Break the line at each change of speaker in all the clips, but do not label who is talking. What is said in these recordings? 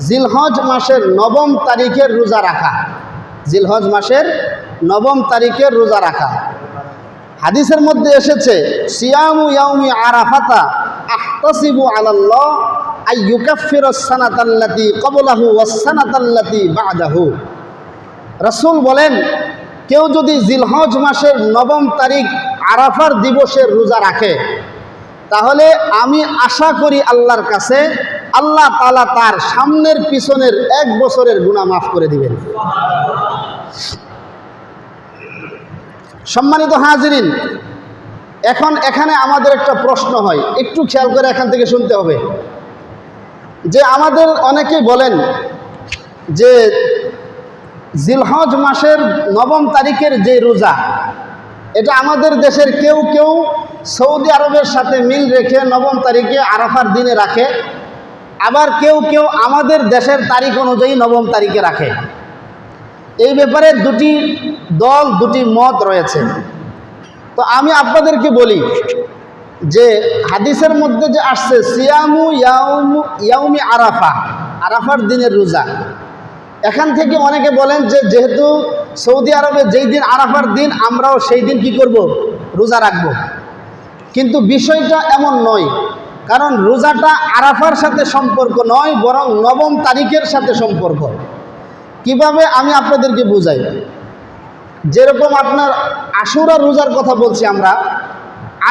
জিলহজ মাসের ৯ম তারিখের রোজা রাখা, জিলহজ মাসের ৯ম তারিখের রোজা রাখা। হাদিসের মধ্যে এসেছে সিয়ামু ইয়াউমি আরাফাতা আহতাসিবু আলাল্লাহ আই ইউকাফিরাস সানাতাল্লাতী ক্বাবলাহু ওয়াস সানাতাল্লাতী বা'দাহু। রাসূল বলেন, কেউ যদি জিলহজ মাসের ৯ম তারিখ আরাফার দিবসের রোজা রাখে, তাহলে আমি আশা করি আল্লাহর কাছে আল্লাহ তাআলা তার সামনের পিছনের ১ বছরের গুনাহ মাফ করে দিবেন। সম্মানিত হাজিরিন, এখন এখানে আমাদের একটা প্রশ্ন হয়, একটু খেয়াল করে এখান থেকে শুনতে হবে। যে আমাদের অনেকেই বলেন যে জিলহজ মাসের ৯ম তারিখের যে রোজা, এটা আমাদের দেশের কেউ কেউ সৌদি আরবের সাথে মিল রেখে ৯ম তারিখে আরাফার দিনে রাখে, আবার কেউ কেউ আমাদের দেশের তারিখ অনুযায়ী ৯ম তারিখে রাখে। এই ব্যাপারে দুটি দল, দুটি মত রয়েছে। তো আমি আপনাদেরকে বলি যে হাদিসের মধ্যে যে আসছে সিয়ামু ইয়াউমি আরাফা, আরাফার দিনের রোজা, এখান থেকে অনেকে বলেন যে যেহেতু সৌদি আরবে যেই দিন আরাফার দিন, আমরাও সেই দিন কি করব, রোজা রাখব। কিন্তু বিষয়টা এমন নয়, কারণ রোজাটা আরাফার সাথে সম্পর্ক নয়, বরং ৯ম তারিখের সাথে সম্পর্ক। কিভাবে আমি আপনাদেরকে বুঝাই, যেরকম আপনার আশুরার রোজার কথা বলছি আমরা,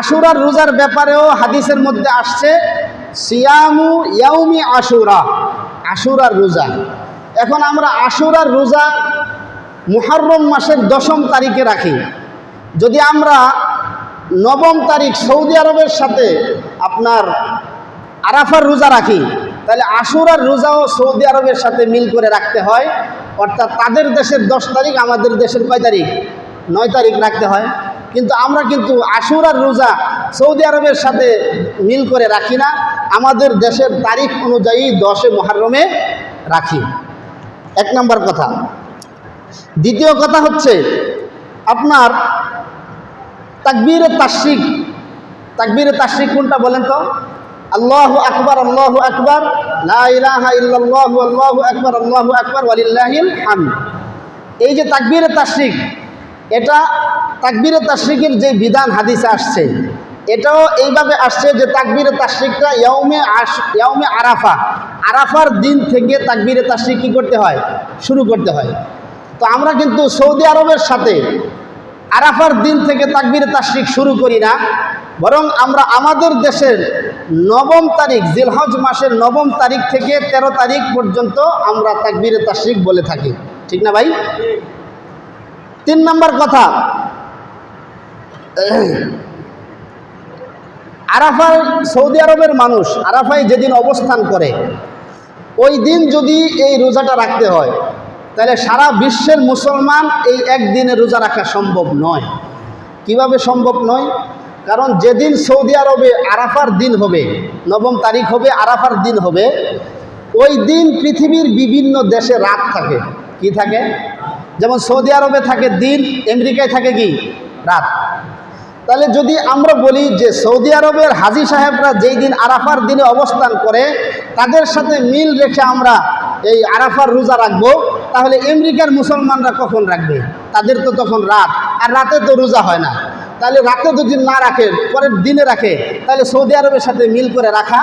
আশুরার রোজার ব্যাপারেও হাদিসের মধ্যে আসছে সিয়ামু ইয়াউমি আশুরা, আশুরার রোজা। এখন আমরা আশুরার রোজা মুহররম মাসের ১০ম তারিখে রাখি। যদি আমরা ৯ম তারিখ সৌদি আরবের সাথে আপনার আরাফার রোজা রাখি, তাহলে আশুরার রোজাও সৌদি আরবের সাথে মিল করে রাখতে হয়। অর্থাৎ তাদের দেশের ১০ তারিখ, আমাদের দেশের কয় তারিখ, ৯ তারিখ রাখতে হয়। কিন্তু আমরা কিন্তু আশুরার রোজা সৌদি আরবের সাথে মিল করে রাখি না, আমাদের দেশের তারিখ অনুযায়ী ১০ মুহররমে রাখি। ১ নম্বর কথা। দ্বিতীয় কথা হচ্ছে আপনার তাকবীরে তাশরিক। তাকবীরে তাশরিক কোনটা বলেন তো? আল্লাহু আকবার, আল্লাহু আকবার, লা ইলাহা ইল্লাল্লাহু, আল্লাহু আকবার, আল্লাহু আকবার, ওয়ালিল্লাহিল হামদ। এই যে তাকবীরে তাশরিক, এটা তাকবীরে তাশরিকের যে বিধান হাদিসে আসছে, এটাও এইভাবে আসছে যে তাকবীরে তাশরিকটা ইয়াউমে আরাফা, আরাফার দিন থেকে তাকবীরে তাশরিক কি করতে হয়, শুরু করতে হয়। তো আমরা কিন্তু সৌদি আরবের সাথে আরাফার দিন থেকে তাকবীরে তাশরিক শুরু করি না, বরং আমরা আমাদের দেশের ৯ম তারিখ, জিলহজ মাসের ৯ম তারিখ থেকে ১৩ তারিখ পর্যন্ত আমরা তাকবীরে তাশরিক বলে থাকি। ঠিক না ভাই? ৩ নম্বর কথা, আরাফায় সৌদি আরবের মানুষ আরাফায় যেদিন অবস্থান করে, ওই দিন যদি এই রোজাটা রাখতে হয়, তাহলে সারা বিশ্বের মুসলমান এই একদিনে রোজা রাখা সম্ভব নয়। কিভাবে সম্ভব নয়? কারণ যেদিন সৌদি আরবে আরাফার দিন হবে, ৯ম তারিখ হবে, আরাফার দিন হবে, ওই দিন পৃথিবীর বিভিন্ন দেশে রাত থাকে। কি থাকে? যেমন সৌদি আরবে থাকে দিন, আমেরিকায় থাকে কি রাত। তাহলে যদি আমরা বলি যে সৌদি আরবের হাজী সাহেবরা যেই দিন আরাফার দিনে অবস্থান করে, তাদের সাথে মিল রেখে আমরা এই আরাফার রোজা রাখবো, তাহলে আমেরিকার মুসলমানরা কখন রাখবে? তাদের তো তখন রাত, আর রাতে তো রোজা হয় না। তাহলে রাতে যদি না রাখে, পরের দিনে রাখে, তাহলে সৌদি আরবের সাথে মিল করে রাখা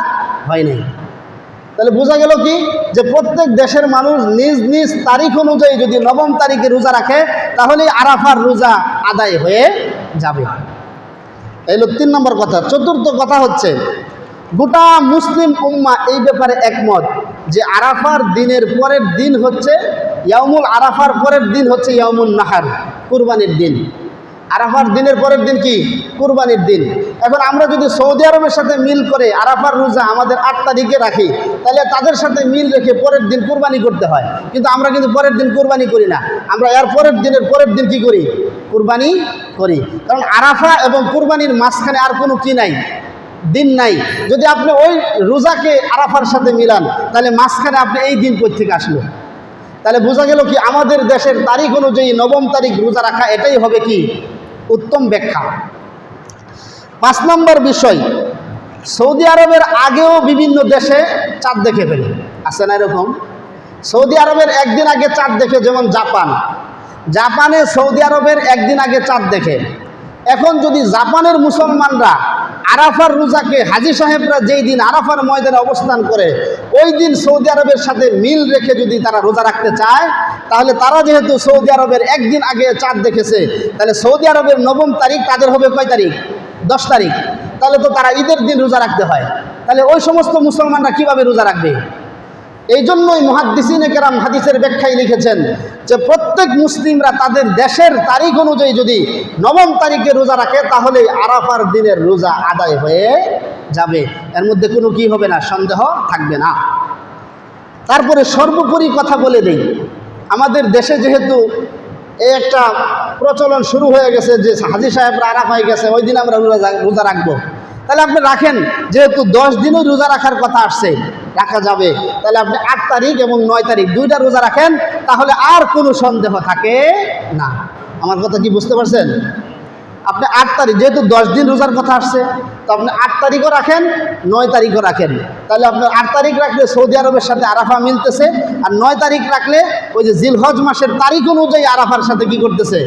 হয় নাই। তাহলে বোঝা গেল কি, যে প্রত্যেক দেশের মানুষ নিজ নিজ তারিখ অনুযায়ী যদি ৯ম তারিখে রোজা রাখে, তাহলে আরাফার রোজা আদায় হয়ে যাবে। এই হলো ৩ নম্বর কথা। ৪র্থ কথা হচ্ছে, গোটা মুসলিম উম্মাহ এই ব্যাপারে একমত যে আরাফার দিনের পরের দিন হচ্ছে ইয়াউমুল আরাফার পরের দিন হচ্ছে ইয়াউমুন নাহার, কুরবানির দিন। আরাফার দিনের পরের দিন কি? কুরবানির দিন। এখন আমরা যদি সৌদি আরবের সাথে মিল করে আরাফার রোজা আমাদের ৮ তারিখে রাখি, তাহলে তাদের সাথে মিল রেখে পরের দিন কুরবানি করতে হয়। কিন্তু আমরা কিন্তু পরের দিন কুরবানি করি না, আমরা এর পরের দিনের পরের দিন কি করি? কুরবানি করি। কারণ আরাফা এবং কুরবানির মাঝখানে আর কোনো কি নাই, দিন নাই। যদি আপনি ওই রোজাকে আরাফার সাথে মিলান, তাহলে মাঝখানে আপনি এই দিন কই থেকে আসলো? তাহলে বোঝা গেল কি, আমাদের দেশের তারিখ অনুযায়ী ৯ম তারিখ রোজা রাখা এটাই হবে কি উত্তম ব্যাখ্যা। ৫ নম্বর বিষয়, সৌদি আরবের আগেও বিভিন্ন দেশে চাঁদ দেখে ফেলে, আছে না এরকম? সৌদি আরবের একদিন আগে চাঁদ দেখে, যেমন জাপানে সৌদি আরবের একদিন আগে চাঁদ দেখে। এখন যদি জাপানের মুসলমানরা আরাফার রোজাকে হাজী সাহেবরা যেই দিন আরাফার ময়দানে অবস্থান করে ওই দিন সৌদি আরবের সাথে মিল রেখে যদি তারা রোজা রাখতে চায়, তাহলে তারা যেহেতু সৌদি আরবের একদিন আগে চাঁদ দেখেছে, তাহলে সৌদি আরবের 9 তারিখ তাদের হবে কয় তারিখ? 10 তারিখ। তাহলে তো তারা ঈদের দিন রোজা রাখতে হয়। তাহলে ওই সমস্ত মুসলমানরা কিভাবে রোজা রাখবে? এই জন্যই মুহাদ্দিসিনে কেরাম হাদিসের ব্যাখ্যায় লিখেছেন যে প্রত্যেক মুসলিমরা তাদের দেশের তারিখ অনুযায়ী যদি 9 তারিখে রোজা রাখে তাহলে আরাফার দিনের রোজা আদায় হয়ে যাবে, এর মধ্যে কোনো কি হবে না, সন্দেহ থাকবে না। তারপরে সর্বোপরি কথা বলে দেই, আমাদের দেশে যেহেতু এই একটা প্রচলন শুরু হয়ে গেছে যে হাজী সাহেবরা আরাফায় গেছে ওই দিন আমরা রোজা রাখবো, তাহলে আপনি রাখেন, যেহেতু 10 দিনও রোজা রাখার কথা আসছে, রাখা যাবে। তাহলে আপনি 8 তারিখ এবং 9 তারিখ 2টা রোজা রাখেন, তাহলে আর কোনো সন্দেহ থাকে না। আমার কথা কি বুঝতে পারছেন? আপনি 8 তারিখ, যেহেতু 10 দিন রোজার কথা আসছে, তো আপনি 8 তারিখও রাখেন, 9 তারিখও রাখেন। তাহলে আপনার 8 তারিখ রাখলে সৌদি আরবের সাথে আরাফা মিলতেছে, আর 9 তারিখ রাখলে ওই যে জিলহজ মাসের তারিখ অনুযায়ী আরাফার সাথে কি করতেছে?